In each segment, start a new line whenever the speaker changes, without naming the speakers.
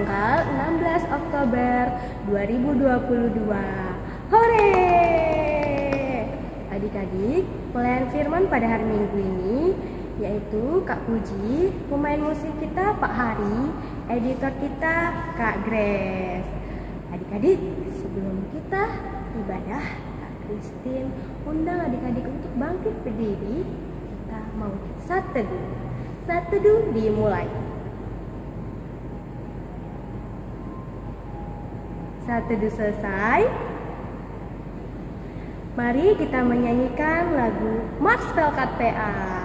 tanggal 16 Oktober 2022. Hore! Adik-adik, pelayan firman pada hari Minggu ini yaitu Kak Puji, pemain musik kita Pak Hari, editor kita Kak Grace. Adik-adik, sebelum kita ibadah, Kak Christine undang adik-adik untuk bangkit berdiri. Kita mau saat teduh. Saat teduh dimulai. Saat teduh selesai, mari kita menyanyikan lagu Mars Pelkat PA.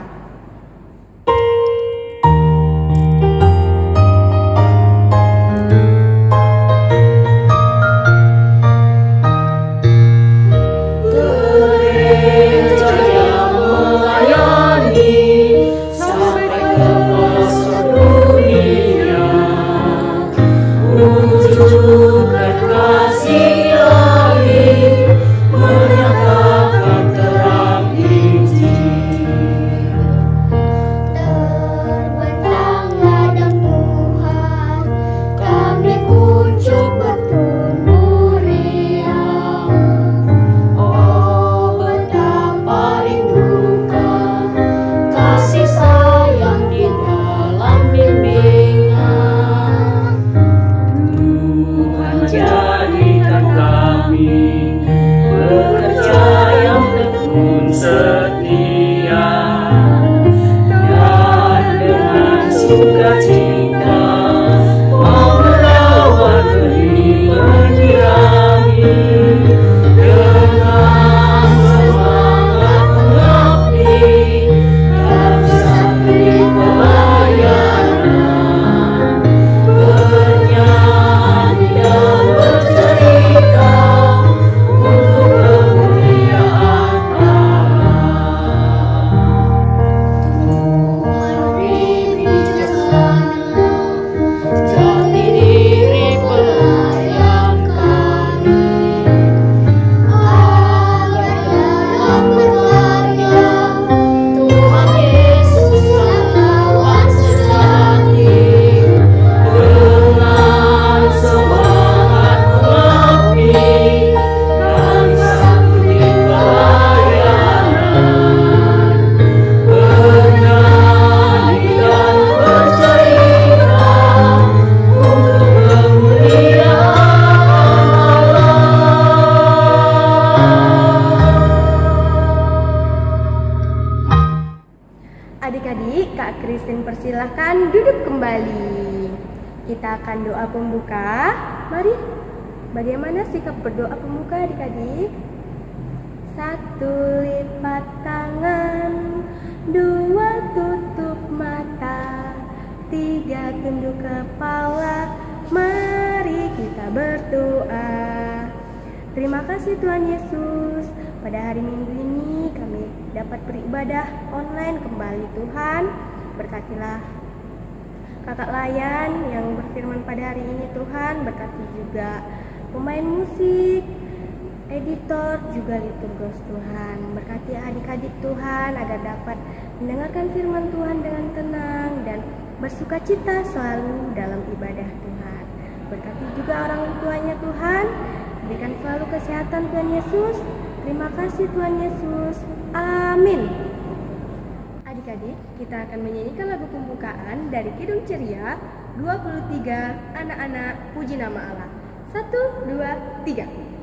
Adik-adik, Kak Christine persilahkan duduk kembali. Kita akan doa pembuka. Mari, bagaimana sikap berdoa pembuka adik-adik? 1. Lipat tangan, 2. Tutup mata, 3. Tunduk kepala. Mari kita berdoa. Terima kasih Tuhan Yesus. Pada hari Minggu ini kami dapat beribadah online kembali. Tuhan, berkatilah kakak Layan yang berfirman pada hari ini. Tuhan, berkati juga pemain musik, editor, juga liturgos. Tuhan, berkati adik-adik Tuhan agar dapat mendengarkan firman Tuhan dengan tenang dan bersukacita selalu dalam ibadah Tuhan. Berkati juga orang tuanya Tuhan, berikan selalu kesehatan Tuhan Yesus. Terima kasih Tuhan Yesus. Amin. Adik-adik, kita akan menyanyikan lagu pembukaan dari Kidung Ceria 23, Anak-anak Puji Nama Allah. 1, 2, 3.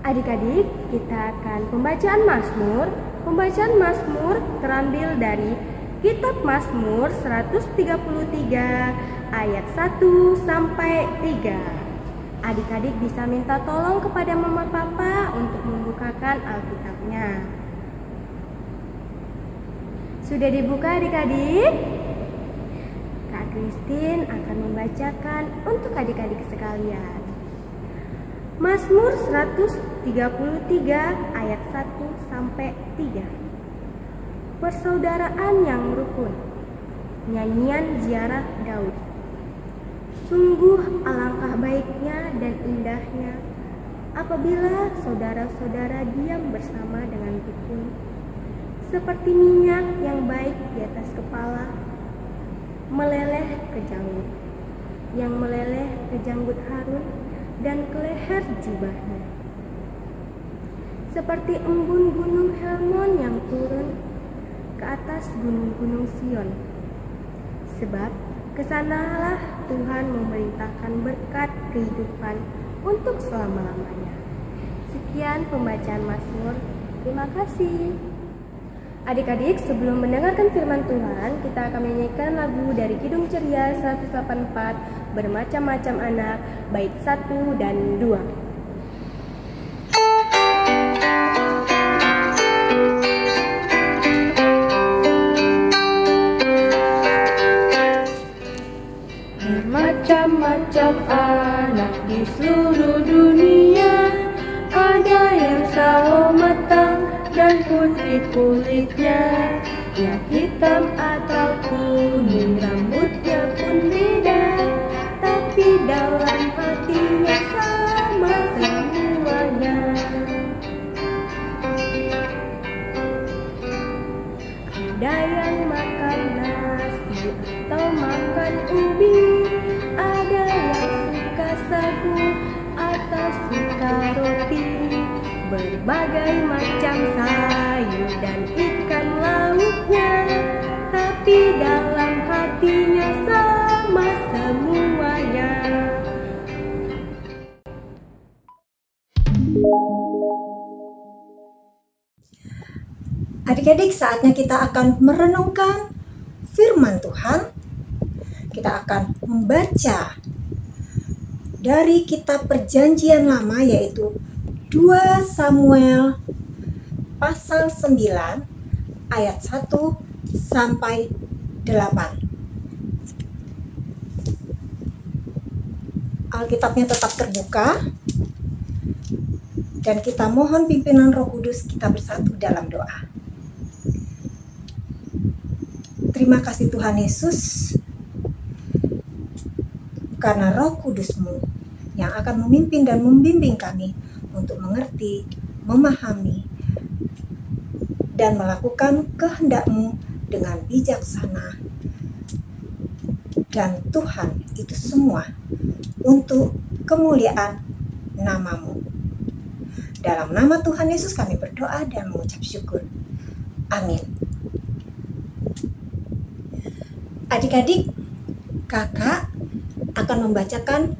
Adik-adik, kita akan pembacaan Mazmur. Pembacaan Mazmur terambil dari Kitab Mazmur 133 ayat 1 sampai 3. Adik-adik bisa minta tolong kepada mama papa untuk membukakan Alkitabnya. Sudah dibuka adik-adik? Kak Christine akan membacakan untuk adik-adik sekalian. Mazmur 133 ayat 1 sampai 3. Persaudaraan yang rukun. Nyanyian ziarah Daud. Sungguh alangkah baiknya dan indahnya apabila saudara-saudara diam bersama dengan rukun, seperti minyak yang baik di atas kepala, meleleh ke janggut, yang meleleh ke janggut Harun dan ke leher jubahnya. Seperti embun gunung Hermon yang turun ke atas gunung-gunung Sion. Sebab kesanalah Tuhan memerintahkan berkat kehidupan untuk selama-lamanya. Sekian pembacaan Mazmur. Terima kasih. Adik-adik, sebelum mendengarkan firman Tuhan, kita akan menyanyikan lagu dari Kidung Ceria 184, Bermacam-macam Anak, bait 1 dan 2. Bermacam-macam anak di seluruh dunia, ada yang sawo matang dan putih kulitnya, yang hitam atau kuning, rambutnya pun beda, tapi dalam hatinya sama semuanya. Ada yang makan nasi atau makan ubi, ada yang suka sagu atau suka roti, berbagai macam sayur dan ikan lautnya, tapi dalam hatinya sama semuanya.
Adik-adik, saatnya kita akan merenungkan firman Tuhan. Kita akan membaca dari kitab Perjanjian Lama, yaitu 2 Samuel pasal 9 ayat 1 sampai 8. Alkitabnya tetap terbuka dan kita mohon pimpinan Roh Kudus, kita bersatu dalam doa. Terima kasih Tuhan Yesus, karena Roh Kudus-Mu yang akan memimpin dan membimbing kami untuk mengerti, memahami, dan melakukan kehendak-Mu dengan bijaksana. Dan Tuhan, itu semua untuk kemuliaan nama-Mu. Dalam nama Tuhan Yesus kami berdoa dan mengucap syukur. Amin. Adik-adik, kakak akan membacakan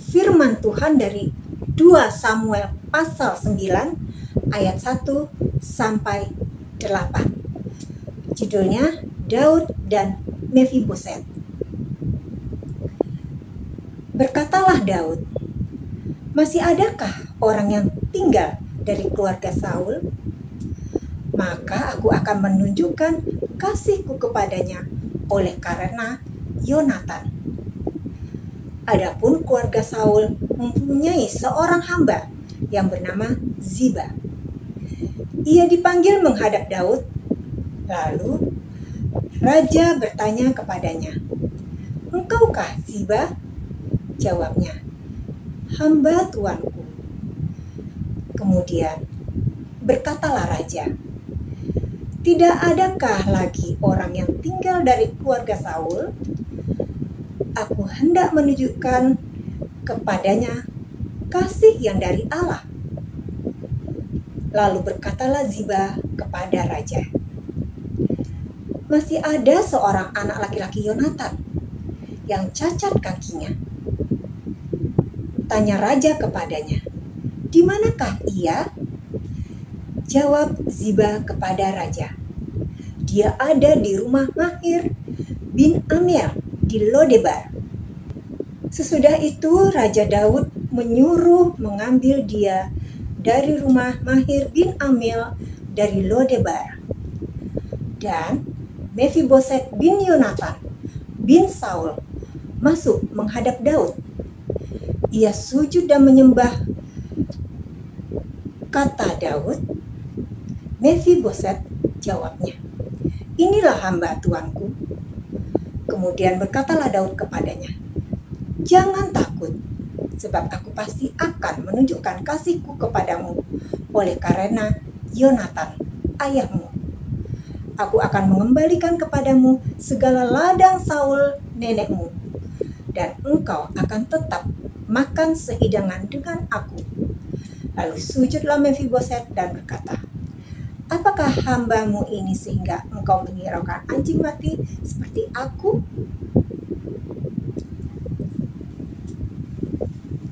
firman Tuhan dari 2 Samuel pasal 9 ayat 1 sampai 8. Judulnya Daud dan Mefiboset. Berkatalah Daud, masih adakah orang yang tinggal dari keluarga Saul? Maka aku akan menunjukkan kasihku kepadanya oleh karena Yonatan. Adapun keluarga Saul mempunyai seorang hamba yang bernama Ziba. Ia dipanggil menghadap Daud. Lalu raja bertanya kepadanya, "Engkaukah Ziba?" Jawabnya, "Hamba tuanku." Kemudian berkatalah raja, "Tidak adakah lagi orang yang tinggal dari keluarga Saul? Aku hendak menunjukkan kepadanya kasih yang dari Allah." Lalu berkatalah Ziba kepada raja, "Masih ada seorang anak laki-laki Yonatan yang cacat kakinya." Tanya raja kepadanya, "Di manakah ia?" Jawab Ziba kepada raja, "Dia ada di rumah Mahir bin Amiel di Lodebar." Sesudah itu Raja Daud menyuruh mengambil dia dari rumah Mahir bin Amiel dari Lodebar. Dan Mefiboset bin Yonatan bin Saul masuk menghadap Daud. Ia sujud dan menyembah. Kata Daud, "Mefiboset," jawabnya, "inilah hamba tuanku." Kemudian berkatalah Daud kepadanya, "Jangan takut, sebab aku pasti akan menunjukkan kasihku kepadamu oleh karena Yonatan, ayahmu. Aku akan mengembalikan kepadamu segala ladang Saul nenekmu, dan engkau akan tetap makan sehidangan dengan aku." Lalu sujudlah Mefiboset dan berkata, "Apakah hambamu ini sehingga engkau menghiraukan anjing mati seperti aku?"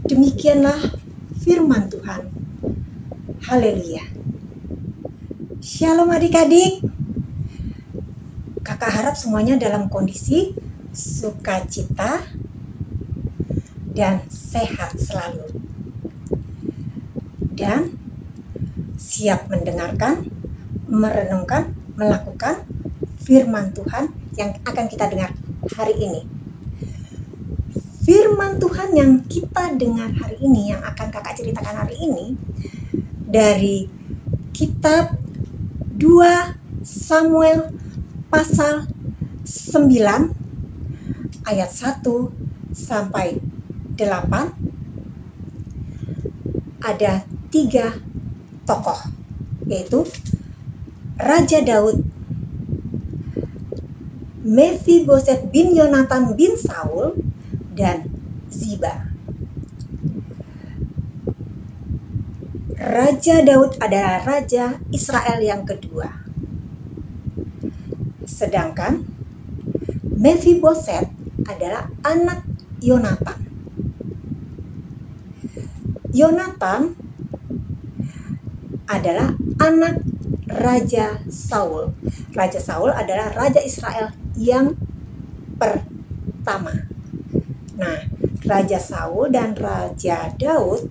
Demikianlah firman Tuhan. Haleluya. Shalom adik-adik. Kakak harap semuanya dalam kondisi sukacita dan sehat selalu. Dan siap mendengarkan, merenungkan, melakukan firman Tuhan yang akan kita dengar hari ini. Firman Tuhan yang kita dengar hari ini, yang akan kakak ceritakan hari ini, dari kitab 2 Samuel pasal 9 ayat 1 sampai 8. Ada 3 tokoh, yaitu Raja Daud, Mefiboset bin Yonatan bin Saul, dan Ziba. Raja Daud adalah raja Israel yang kedua. Sedangkan Mefiboset adalah anak Yonatan. Yonatan adalah anak Raja Saul. Raja Saul adalah raja Israel yang pertama. Nah, Raja Saul dan Raja Daud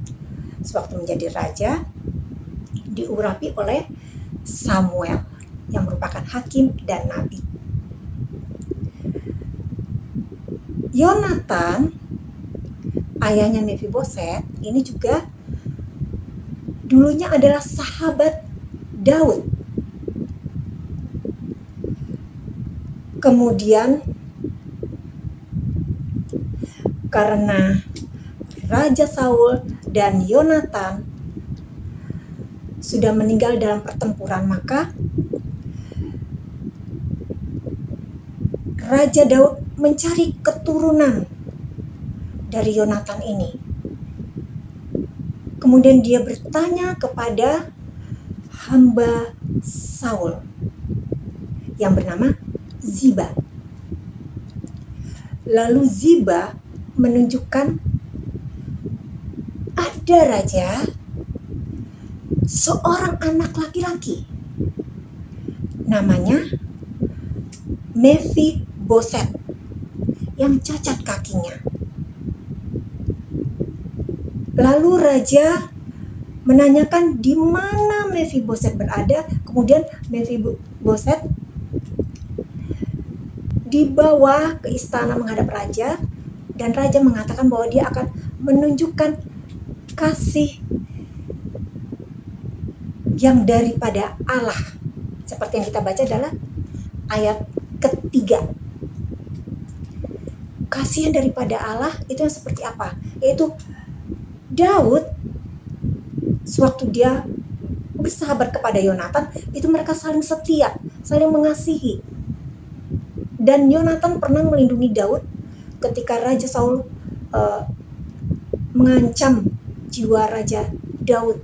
sewaktu menjadi raja diurapi oleh Samuel yang merupakan hakim dan nabi. Yonatan, ayahnya Mefiboset, ini juga dulunya adalah sahabat Daud. Kemudian karena Raja Saul dan Yonatan sudah meninggal dalam pertempuran, maka Raja Daud mencari keturunan dari Yonatan ini. Kemudian dia bertanya kepada hamba Saul yang bernama Ziba. Lalu Ziba menunjukkan, "Ada raja, seorang anak laki-laki, namanya Mefiboset, yang cacat kakinya." Lalu raja menanyakan di mana Mefiboset berada. Kemudian Mefiboset dibawa ke istana menghadap raja, dan raja mengatakan bahwa dia akan menunjukkan kasih yang daripada Allah. Seperti yang kita baca adalah ayat ketiga. Kasih yang daripada Allah itu yang seperti apa? Yaitu Daud, sewaktu dia bersahabat kepada Yonatan, itu mereka saling setia, saling mengasihi. Dan Yonatan pernah melindungi Daud ketika Raja Saul mengancam jiwa Raja Daud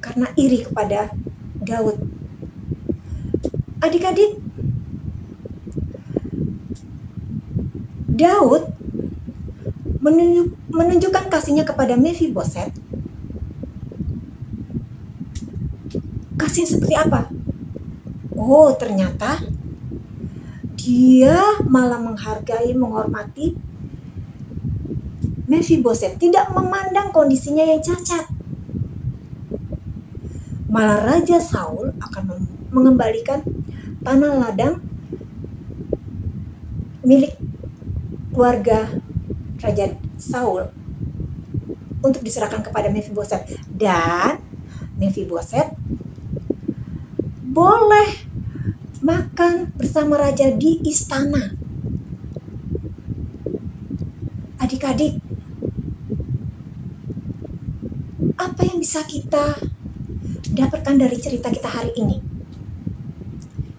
karena iri kepada Daud. Adik-adik, Daud menunjukkan kasihnya kepada Mephiboset. Kasih seperti apa? Oh, ternyata dia malah menghargai, menghormati Mephiboset, tidak memandang kondisinya yang cacat. Malah Raja Saul akan mengembalikan tanah ladang milik keluarga Raja Saul untuk diserahkan kepada Mephiboset, dan Mephiboset boleh makan bersama raja di istana. Adik-adik, apa yang bisa kita dapatkan dari cerita kita hari ini?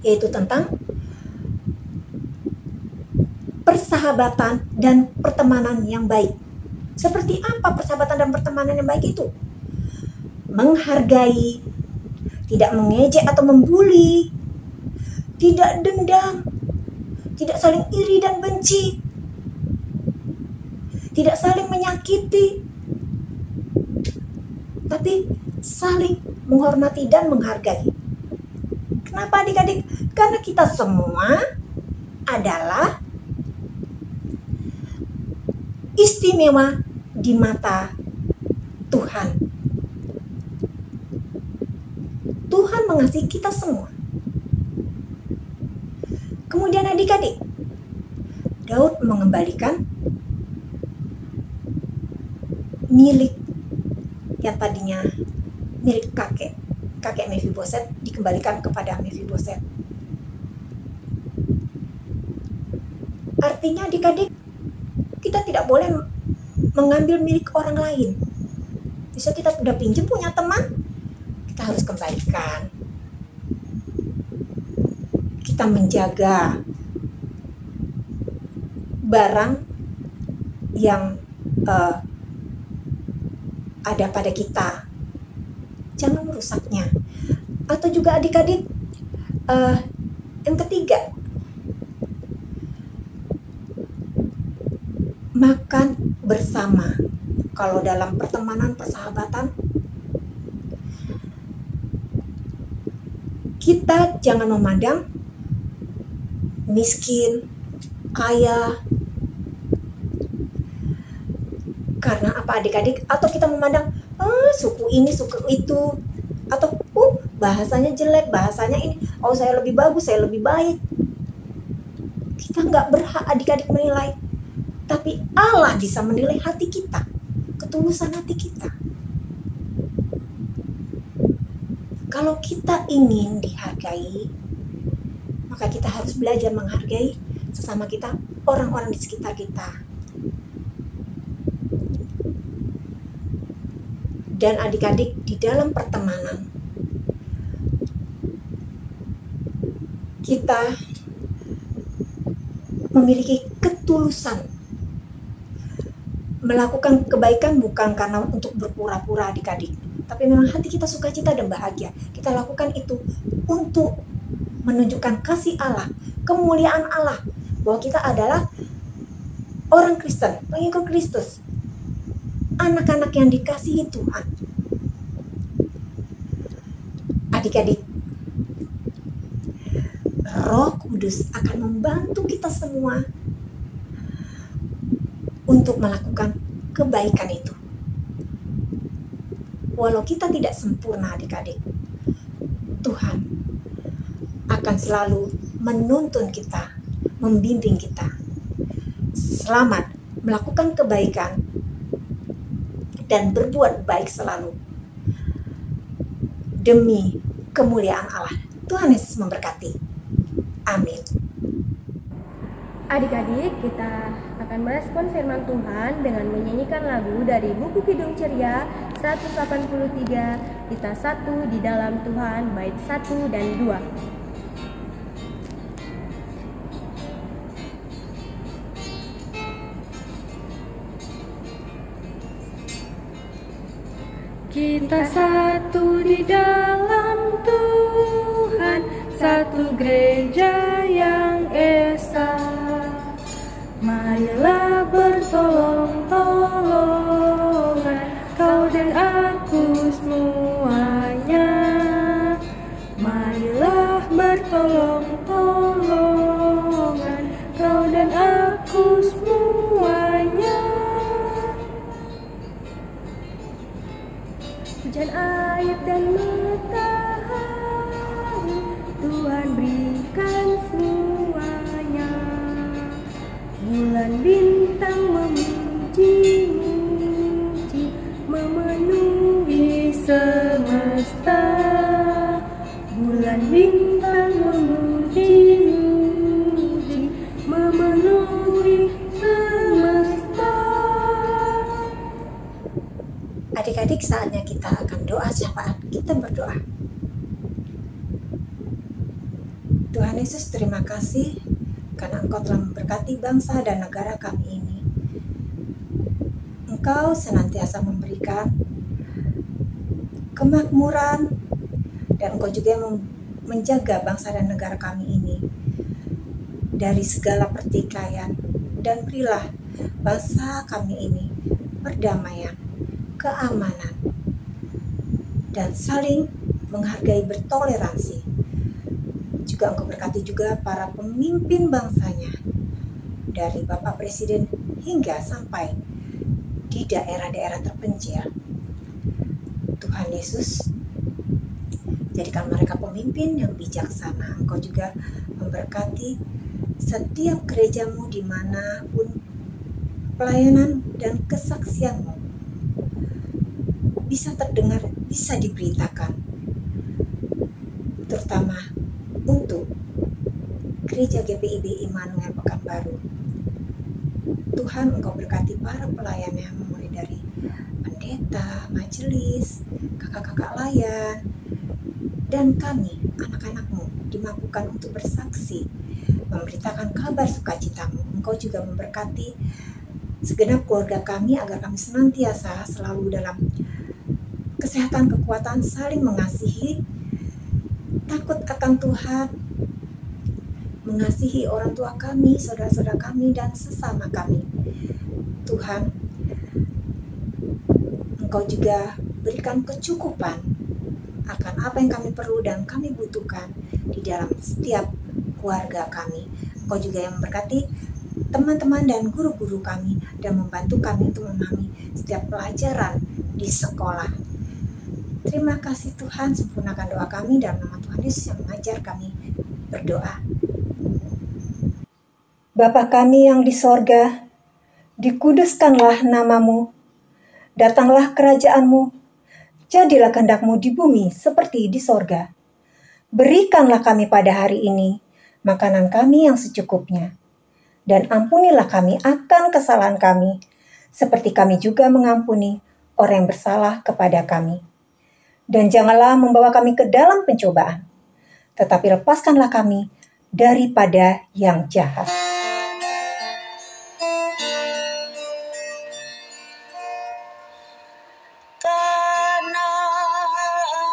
Yaitu tentang persahabatan dan pertemanan yang baik. Seperti apa persahabatan dan pertemanan yang baik itu? Menghargai, tidak mengejek atau membuli, tidak dendam, tidak saling iri dan benci, tidak saling menyakiti, tapi saling menghormati dan menghargai. Kenapa adik-adik? Karena kita semua adalah istimewa di mata Tuhan. Tuhan mengasihi kita semua. Kemudian adik-adik, Daud mengembalikan milik yang tadinya milik kakek Mephiboset, dikembalikan kepada Mephiboset. Artinya adik-adik, kita tidak boleh mengambil milik orang lain. Bisa kita sudah pinjam punya teman, kita harus kembalikan. Kita menjaga barang yang ada pada kita, jangan merusaknya. Atau juga adik-adik, yang ketiga, makan bersama. Kalau dalam pertemanan, persahabatan, kita jangan memandang miskin, kaya. Karena apa adik-adik? Atau kita memandang suku ini, suku itu, atau bahasanya jelek, bahasanya ini, saya lebih bagus, saya lebih baik. Kita nggak berhak adik-adik menilai, tapi Allah bisa menilai hati kita, ketulusan hati kita. Kalau kita ingin dihargai, maka kita harus belajar menghargai sesama kita, orang-orang di sekitar kita. Dan adik-adik, di dalam pertemanan, kita memiliki ketulusan. Melakukan kebaikan bukan karena untuk berpura-pura adik-adik, tapi memang hati kita sukacita dan bahagia. Kita lakukan itu untuk menunjukkan kasih Allah, kemuliaan Allah, bahwa kita adalah orang Kristen, pengikut Kristus, anak-anak yang dikasihi Tuhan. Adik-adik, Roh Kudus akan membantu kita semua untuk melakukan kebaikan itu. Walau kita tidak sempurna adik-adik, Tuhan akan selalu menuntun kita, membimbing kita. Selamat melakukan kebaikan dan berbuat baik selalu demi kemuliaan Allah. Tuhan Yesus memberkati. Amin.
Adik-adik, kita akan merespon firman Tuhan dengan menyanyikan lagu dari buku Kidung Ceria 183, Kita Satu di Dalam Tuhan, bait 1 dan 2.
Kita satu di dalam Tuhan, satu gereja yang esa. Marilah bertolong-tolong aku semuanya, marilah bertolong-tolongan, kau dan aku semuanya.
Hujan air dan matahari Tuhan berikan semuanya. Bulan bintang memuji-muji memenuhi semesta. Bulan bintang memuji-muji memenuhi semesta.
Adik-adik, saatnya kita akan doa syafaat. Kita berdoa. Tuhan Yesus, terima kasih karena Engkau telah memberkati bangsa dan negara kami ini. Engkau senantiasa memberikan kemakmuran dan Engkau juga menjaga bangsa dan negara kami ini dari segala pertikaian, dan berilah bangsa kami ini perdamaian, keamanan, dan saling menghargai, bertoleransi. Juga Engkau berkati juga para pemimpin bangsanya, dari Bapak Presiden hingga sampai di daerah-daerah terpencil. Tuhan Yesus, jadikan mereka pemimpin yang bijaksana. Engkau juga memberkati setiap gerejamu dimanapun pelayanan dan kesaksianmu bisa terdengar, bisa diberitakan, terutama untuk Gereja GPIB Immanuel Pekanbaru. Tuhan, Engkau berkati para pelayannya, mulai dari pendeta, majelis, kakak-kakak layan, dan kami, anak-anakmu, dimampukan untuk bersaksi, memberitakan kabar sukacitamu. Engkau juga memberkati segenap keluarga kami agar kami senantiasa selalu dalam kesehatan, kekuatan, saling mengasihi, takut akan Tuhan, mengasihi orang tua kami, saudara-saudara kami, dan sesama kami. Tuhan, Engkau juga berikan kecukupan akan apa yang kami perlu dan kami butuhkan di dalam setiap keluarga kami. Engkau juga yang memberkati teman-teman dan guru-guru kami dan membantu kami untuk memahami setiap pelajaran di sekolah. Terima kasih Tuhan, sempurnakan doa kami dalam nama Tuhan Yesus yang mengajar kami berdoa. Bapa kami yang di sorga, dikuduskanlah namamu, datanglah kerajaanmu, jadilah kehendak-mu di bumi seperti di sorga. Berikanlah kami pada hari ini makanan kami yang secukupnya, dan ampunilah kami akan kesalahan kami, seperti kami juga mengampuni orang yang bersalah kepada kami. Dan janganlah membawa kami ke dalam pencobaan, tetapi lepaskanlah kami daripada yang jahat.
Karena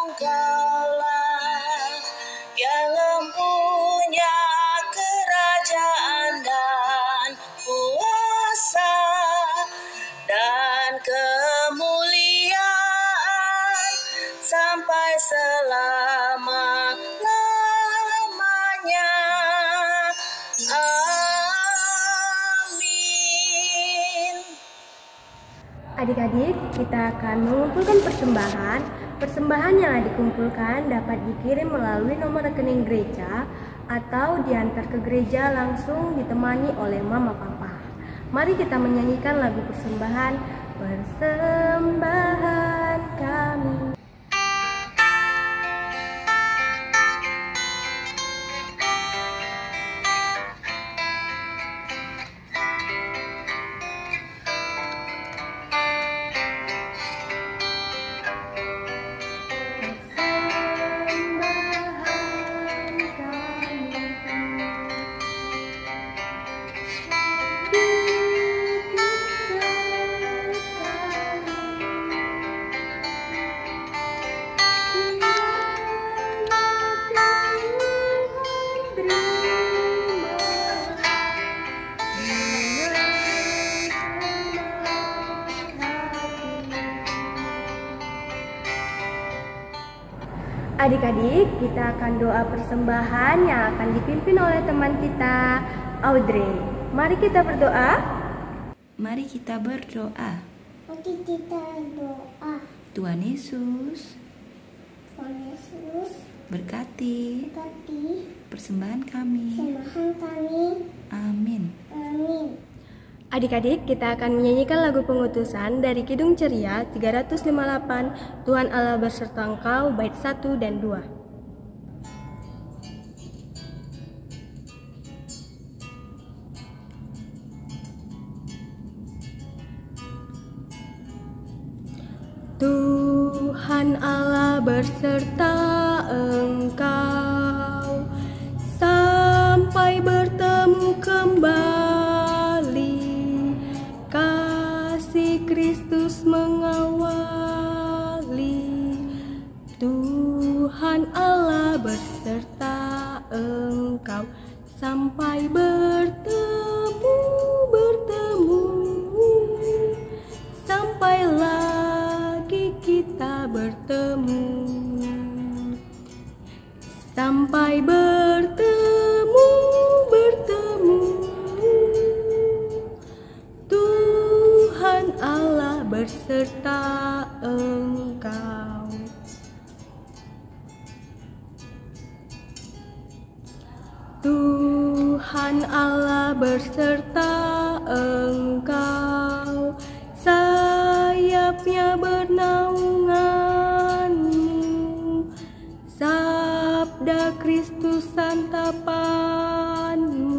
Engkaulah yang mempunyai kerajaan dan kuasa dan kemuliaan sampai selama-lamanya. Amin.
Adik-adik, kita akan mengumpulkan persembahan. Persembahan yang dikumpulkan dapat dikirim melalui nomor rekening gereja atau diantar ke gereja langsung ditemani oleh mama papa. Mari kita menyanyikan lagu persembahan, persembahan kami. Adik-adik, kita akan doa persembahan yang akan dipimpin oleh teman kita, Audrey. Mari kita berdoa.
Mari kita berdoa.
Mari kita doa.
Tuhan Yesus,
Tuhan Yesus,
berkati persembahan kami.
sembahan kami.
Amin.
Amin.
Adik-adik, kita akan menyanyikan lagu pengutusan dari Kidung Ceria 358, Tuhan Allah berserta engkau, bait 1 dan 2. Tuhan Allah berserta engkau sampai bertemu kembali, kasih Kristus mengawali. Tuhan Allah berserta engkau sampai bertemu, sampai lagi kita bertemu, sampai bertemu. Tuhan Allah berserta engkau. Tuhan Allah berserta engkau, sayapnya bernaunganmu, sabda Kristus santapanmu.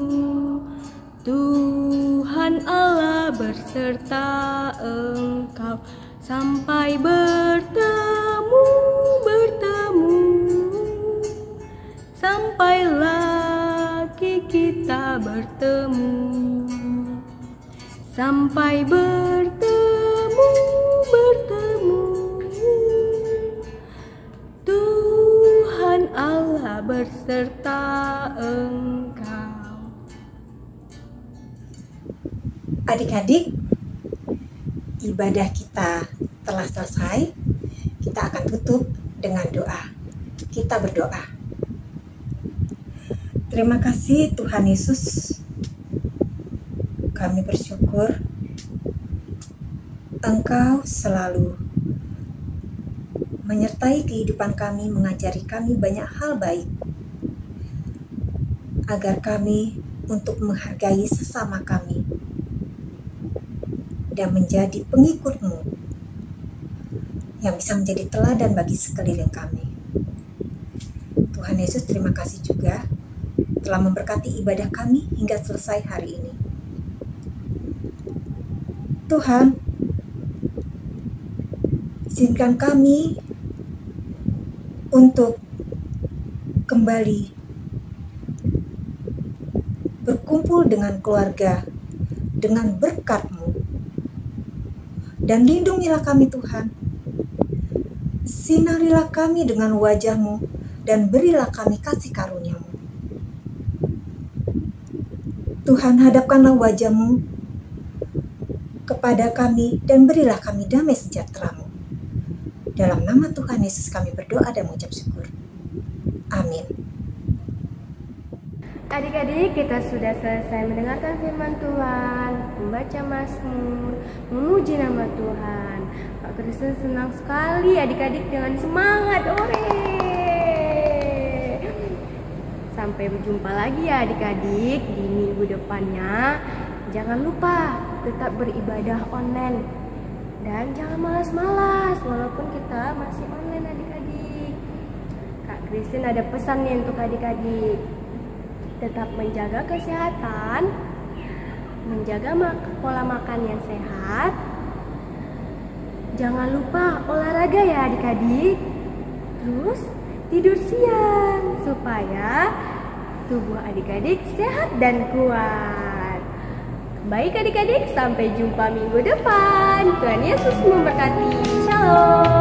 Tuhan Allah berserta engkau sampai bertemu, sampai lagi kita bertemu, sampai bertemu. Tuhan Allah berserta engkau.
Adik-adik, ibadah kita telah selesai. Kita akan tutup dengan doa. Kita berdoa. Terima kasih Tuhan Yesus. Kami bersyukur Engkau selalu menyertai kehidupan kami, mengajari kami banyak hal baik, agar kami untuk menghargai sesama kami dan menjadi pengikut-Mu yang bisa menjadi teladan bagi sekeliling kami. Tuhan Yesus, terima kasih juga telah memberkati ibadah kami hingga selesai hari ini. Tuhan, izinkan kami untuk kembali berkumpul dengan keluarga dengan berkat-Mu, dan lindungilah kami Tuhan. Sinarilah kami dengan wajah-Mu dan berilah kami kasih karunia-Mu. Tuhan, hadapkanlah wajah-Mu kepada kami dan berilah kami damai sejahtera-Mu. Dalam nama Tuhan Yesus kami berdoa dan mengucap syukur. Amin.
Adik-adik, kita sudah selesai mendengarkan firman Tuhan, membaca Mazmur, memuji nama Tuhan. Kak Kristen senang sekali adik-adik dengan semangat. Ore! Sampai berjumpa lagi ya adik-adik di minggu depannya. Jangan lupa tetap beribadah online dan jangan malas-malas walaupun kita masih online adik-adik. Kak Kristen ada pesan nih untuk adik-adik. Tetap menjaga kesehatan, menjaga pola makan yang sehat. Jangan lupa olahraga ya adik-adik. Terus tidur siang supaya tubuh adik-adik sehat dan kuat. Baik adik-adik, sampai jumpa minggu depan. Tuhan Yesus memberkati. Shalom.